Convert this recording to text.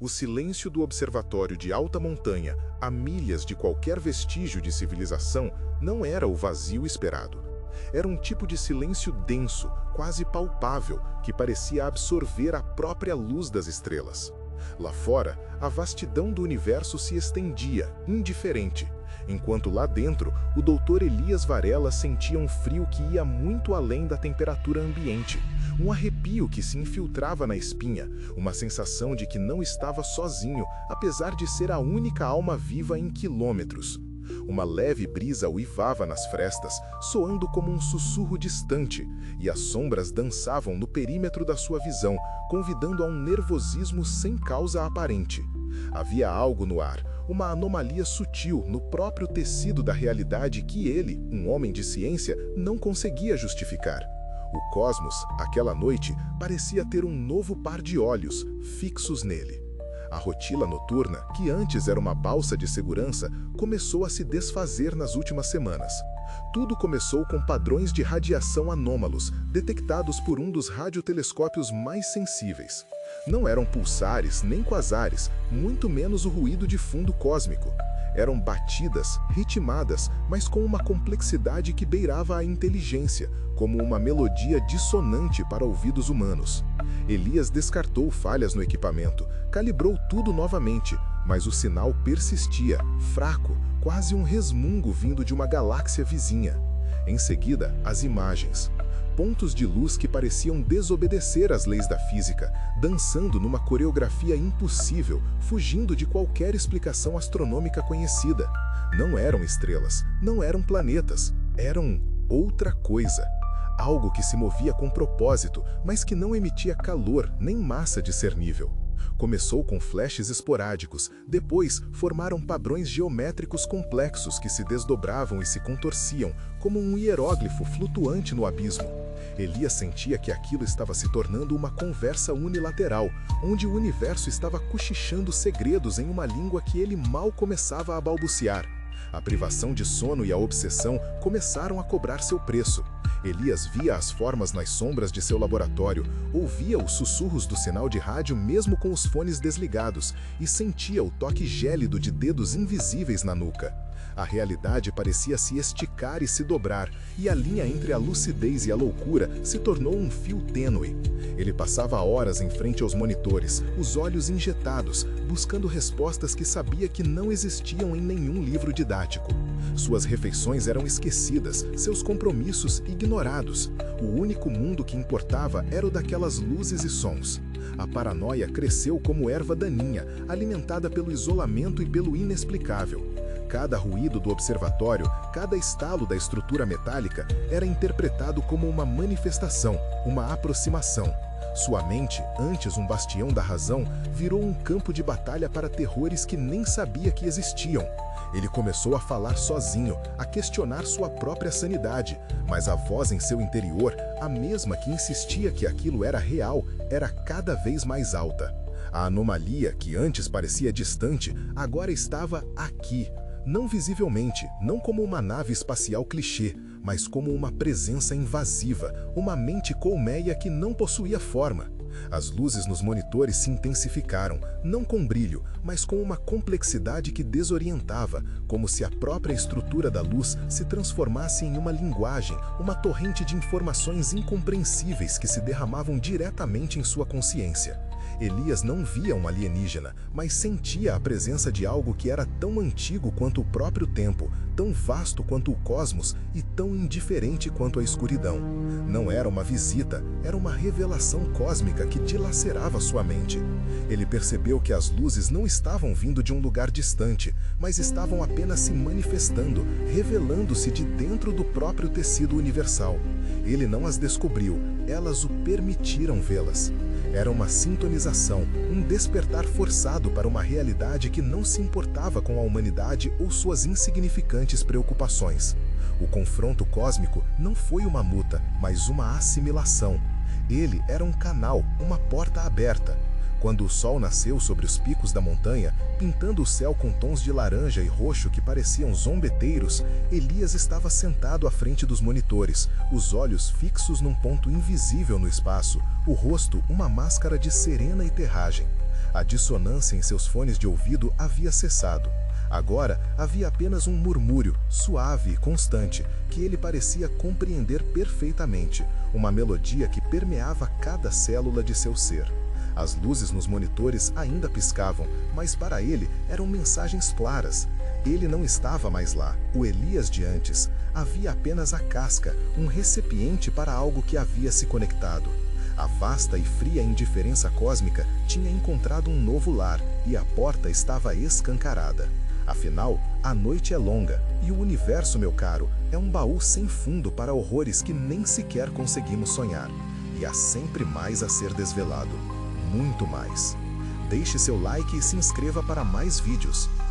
O silêncio do observatório de alta montanha, a milhas de qualquer vestígio de civilização, não era o vazio esperado. Era um tipo de silêncio denso, quase palpável, que parecia absorver a própria luz das estrelas. Lá fora, a vastidão do universo se estendia, indiferente, enquanto lá dentro, o Dr. Elias Varela sentia um frio que ia muito além da temperatura ambiente, um arrepio que se infiltrava na espinha, uma sensação de que não estava sozinho, apesar de ser a única alma viva em quilômetros. Uma leve brisa uivava nas frestas, soando como um sussurro distante, e as sombras dançavam no perímetro da sua visão, convidando a um nervosismo sem causa aparente. Havia algo no ar, uma anomalia sutil no próprio tecido da realidade que ele, um homem de ciência, não conseguia justificar. O cosmos, aquela noite, parecia ter um novo par de olhos, fixos nele. A rotila noturna, que antes era uma balsa de segurança, começou a se desfazer nas últimas semanas. Tudo começou com padrões de radiação anômalos, detectados por um dos radiotelescópios mais sensíveis. Não eram pulsares nem quasares, muito menos o ruído de fundo cósmico. Eram batidas, ritmadas, mas com uma complexidade que beirava a inteligência, como uma melodia dissonante para ouvidos humanos. Elias descartou falhas no equipamento, calibrou tudo novamente, mas o sinal persistia, fraco, quase um resmungo vindo de uma galáxia vizinha. Em seguida, as imagens. Pontos de luz que pareciam desobedecer às leis da física, dançando numa coreografia impossível, fugindo de qualquer explicação astronômica conhecida. Não eram estrelas, não eram planetas, eram outra coisa. Algo que se movia com propósito, mas que não emitia calor nem massa discernível. Começou com flashes esporádicos, depois formaram padrões geométricos complexos que se desdobravam e se contorciam, como um hieróglifo flutuante no abismo. Elias sentia que aquilo estava se tornando uma conversa unilateral, onde o universo estava cochichando segredos em uma língua que ele mal começava a balbuciar. A privação de sono e a obsessão começaram a cobrar seu preço. Elias via as formas nas sombras de seu laboratório, ouvia os sussurros do sinal de rádio mesmo com os fones desligados e sentia o toque gélido de dedos invisíveis na nuca. A realidade parecia se esticar e se dobrar, e a linha entre a lucidez e a loucura se tornou um fio tênue. Ele passava horas em frente aos monitores, os olhos injetados, buscando respostas que sabia que não existiam em nenhum livro didático. Suas refeições eram esquecidas, seus compromissos ignorados. O único mundo que importava era o daquelas luzes e sons. A paranoia cresceu como erva daninha, alimentada pelo isolamento e pelo inexplicável. Cada ruído do observatório, cada estalo da estrutura metálica era interpretado como uma manifestação, uma aproximação. Sua mente, antes um bastião da razão, virou um campo de batalha para terrores que nem sabia que existiam. Ele começou a falar sozinho, a questionar sua própria sanidade, mas a voz em seu interior, a mesma que insistia que aquilo era real, era cada vez mais alta. A anomalia, que antes parecia distante, agora estava aqui. Não visivelmente, não como uma nave espacial clichê, mas como uma presença invasiva, uma mente colmeia que não possuía forma. As luzes nos monitores se intensificaram, não com brilho, mas com uma complexidade que desorientava, como se a própria estrutura da luz se transformasse em uma linguagem, uma torrente de informações incompreensíveis que se derramavam diretamente em sua consciência. Elias não via um alienígena, mas sentia a presença de algo que era tão antigo quanto o próprio tempo, tão vasto quanto o cosmos e tão indiferente quanto a escuridão. Não era uma visita, era uma revelação cósmica que dilacerava sua mente. Ele percebeu que as luzes não estavam vindo de um lugar distante, mas estavam apenas se manifestando, revelando-se de dentro do próprio tecido universal. Ele não as descobriu, elas o permitiram vê-las. Era uma sintonização, um despertar forçado para uma realidade que não se importava com a humanidade ou suas insignificantes preocupações. O confronto cósmico não foi uma luta, mas uma assimilação. Ele era um canal, uma porta aberta. Quando o sol nasceu sobre os picos da montanha, pintando o céu com tons de laranja e roxo que pareciam zombeteiros, Elias estava sentado à frente dos monitores, os olhos fixos num ponto invisível no espaço, o rosto uma máscara de serena e terragem. A dissonância em seus fones de ouvido havia cessado. Agora havia apenas um murmúrio, suave e constante, que ele parecia compreender perfeitamente, uma melodia que permeava cada célula de seu ser. As luzes nos monitores ainda piscavam, mas para ele eram mensagens claras. Ele não estava mais lá, o Elias de antes. Havia apenas a casca, um recipiente para algo que havia se conectado. A vasta e fria indiferença cósmica tinha encontrado um novo lar e a porta estava escancarada. Afinal, a noite é longa e o universo, meu caro, é um baú sem fundo para horrores que nem sequer conseguimos sonhar. E há sempre mais a ser desvelado. Muito mais. Deixe seu like e se inscreva para mais vídeos.